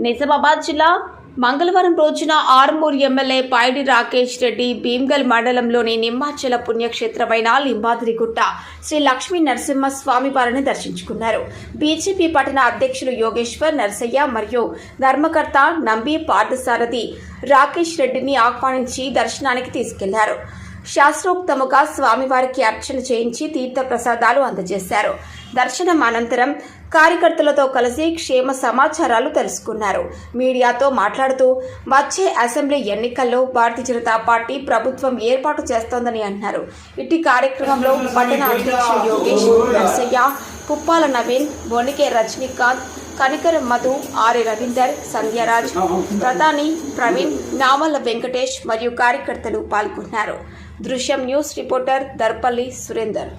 నిజామాబాద్ జిల్లా మంగళవారం రోజున ఆర్మూర్ ఎమ్మెల్యే పైడి రాకేష్ రెడ్డి భీమ్గల్ మండలంలోని నిమ్మాచల పుణ్యక్షేత్రమైన లింబాద్రిగుట్ట శ్రీ లక్ష్మీ నరసింహస్వామి వారిని దర్శించుకున్నారు. బీజేపీ పట్టణ అధ్యక్షులు యోగేశ్వర్ నర్సయ్య మరియు ధర్మకర్త నంబి పార్థసారథి రాకేష్ రెడ్డిని ఆహ్వానించి దర్శనానికి తీసుకెళ్లారు. శాస్త్రోక్తముగా స్వామివారికి అర్చన చేయించి తీర్థ ప్రసాదాలు అందజేశారు. దర్శనం అనంతరం కార్యకర్తలతో కలిసి క్షేమ సమాచారాలు తెలుసుకున్నారు. మీడియాతో మాట్లాడుతూ వచ్చే అసెంబ్లీ ఎన్నికల్లో భారతీయ జనతా పార్టీ ప్రభుత్వం ఏర్పాటు చేస్తోందని అన్నారు. ఇట్టి కార్యక్రమంలో పట్టణ అధ్యక్షులు యోగేష్, నర్సయ్య, పుప్పాల నవీన్, బొనికే రజనీకాంత్, కనికరం మధు, ఆర్య రవీందర్, సంధ్యారాజ్, ప్రధాని ప్రవీణ్, నామల్ల వెంకటేష్ మరియు కార్యకర్తలు పాల్గొన్నారు. దృశ్యం న్యూస్ రిపోర్టర్ దర్పల్లి సురేందర్.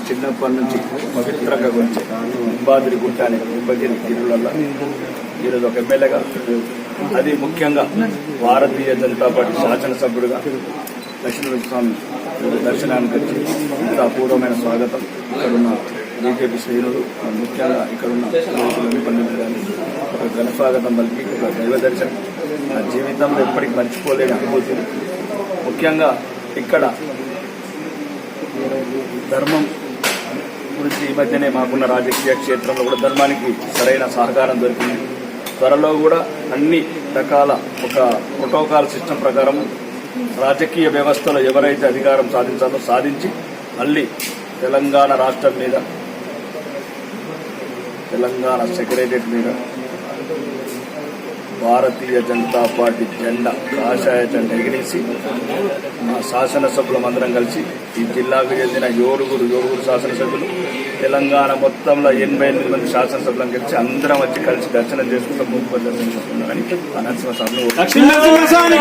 చిన్నప్పటి నుంచి పవిత్రంగా వచ్చే లింబాద్రిగుట్ట అనే లింబగిరి తిరుమలలో ఈరోజు ఒక ఎమ్మెల్యేగా, అది ముఖ్యంగా భారతీయ జనతా పార్టీ శాసనసభ్యుడిగా లక్ష్మీనరసింహస్వామి దర్శనానికి వచ్చి ఇంత అపూర్వమైన స్వాగతం. ఇక్కడున్న బీజేపీ శ్రేణులు, ముఖ్యంగా ఇక్కడున్న పండితులు కానీ ఒక ఘన స్వాగతం పలికి ఒక దైవ దర్శనం నా జీవితంలో ఎప్పటికీ మర్చిపోలేని అనుభూతులు. ముఖ్యంగా ఇక్కడ ధర్మం గురించి ఈ మధ్యనే మాకున్న రాజకీయ క్షేత్రంలో కూడా ధర్మానికి సరైన సహకారం దొరికింది. త్వరలో కూడా అన్ని రకాల ఒక ప్రోటోకాల్ సిస్టమ్ ప్రకారం రాజకీయ వ్యవస్థలో ఎవరైతే అధికారం సాధించాలో సాధించి మళ్ళీ తెలంగాణ రాష్ట్రం మీద, తెలంగాణ సెక్రటరియట్ మీద భారతీయ జనతా పార్టీ జెండా, కాషాయ జెండా ఎగిరేసి మా శాసనసభ్యులందరం కలిసి ఈ జిల్లాకు చెందిన ఏడుగురు శాసనసభ్యులు, తెలంగాణ మొత్తంలో 88 మంది శాసనసభ్యులను కలిసి అందరం వచ్చి కలిసి దర్శనం చేసుకుంటాం. దర్శనం చేసుకున్నామని ఆ నరసింహస్వామిని